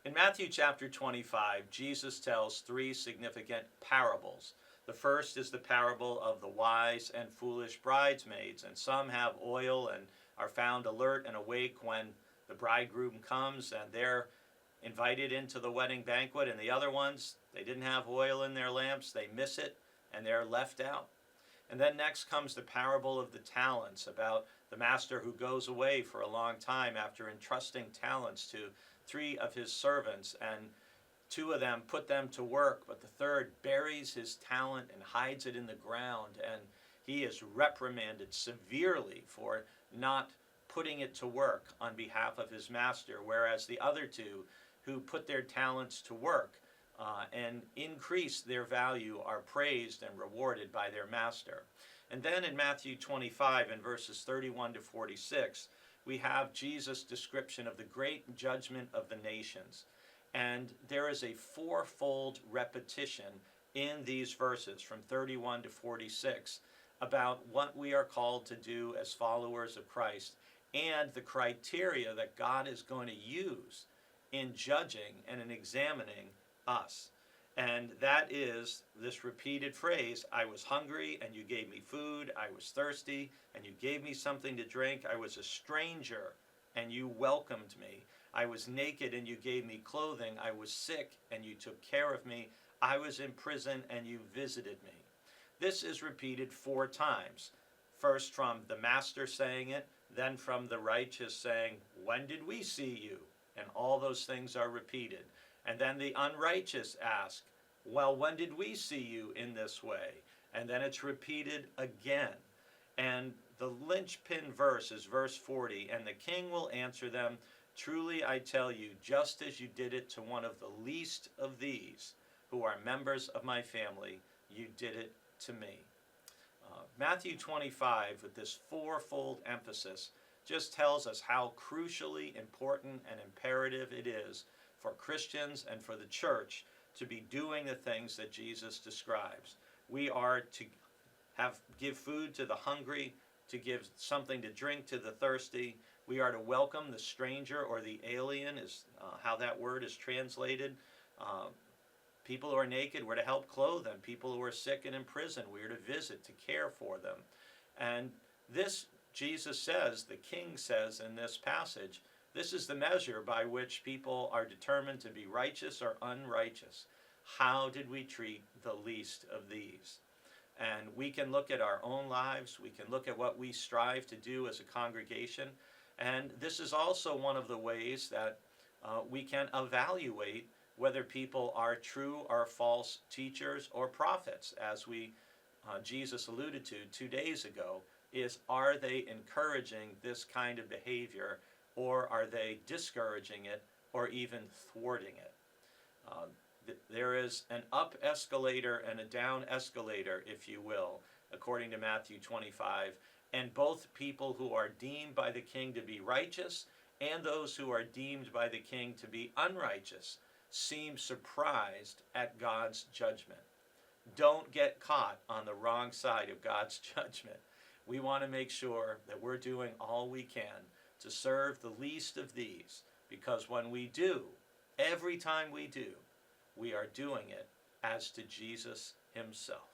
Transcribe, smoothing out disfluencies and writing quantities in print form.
In Matthew chapter 25, Jesus tells three significant parables. The first is the parable of the wise and foolish bridesmaids, and some have oil and are found alert and awake when the bridegroom comes, and they're invited into the wedding banquet, and the other ones, they didn't have oil in their lamps, they miss it, and they're left out. And then next comes the parable of the talents, about the master who goes away for a long time after entrusting talents to three of his servants, and two of them put them to work, but the third buries his talent and hides it in the ground, and he is reprimanded severely for not putting it to work on behalf of his master, whereas the other two who put their talents to work and increase their value are praised and rewarded by their master. And then in Matthew 25 in verses 31 to 46, we have Jesus' description of the great judgment of the nations. And there is a fourfold repetition in these verses from 31 to 46 about what we are called to do as followers of Christ and the criteria that God is going to use in judging and in examining us. And that is this repeated phrase, I was hungry and you gave me food, I was thirsty and you gave me something to drink, I was a stranger and you welcomed me, I was naked and you gave me clothing, I was sick and you took care of me, I was in prison and you visited me. This is repeated 4 times, first from the master saying it, then from the righteous saying, when did we see you? And all those things are repeated. And then the unrighteous ask, well, when did we see you in this way? And then it's repeated again. And the linchpin verse is verse 40, and the king will answer them, truly I tell you, just as you did it to one of the least of these, who are members of my family, you did it to me. Matthew 25, with this fourfold emphasis, just tells us how crucially important and imperative it is for Christians and for the church to be doing the things that Jesus describes. We are to give food to the hungry, to give something to drink to the thirsty. We are to welcome the stranger, or the alien is how that word is translated. People who are naked, we're to help clothe them. People who are sick and in prison, we're to visit, to care for them. And this, Jesus says, the king says in this passage, this is the measure by which people are determined to be righteous or unrighteous. How did we treat the least of these? And we can look at our own lives. We can look at what we strive to do as a congregation. And this is also one of the ways that we can evaluate whether people are true or false teachers or prophets, as Jesus alluded to 2 days ago, is are they encouraging this kind of behavior, or are they discouraging it or even thwarting it? There is an up escalator and a down escalator, if you will, according to Matthew 25, and both people who are deemed by the king to be righteous and those who are deemed by the king to be unrighteous seem surprised at God's judgment. Don't get caught on the wrong side of God's judgment. We want to make sure that we're doing all we can to serve the least of these, because when we do, every time we do, we are doing it as to Jesus himself.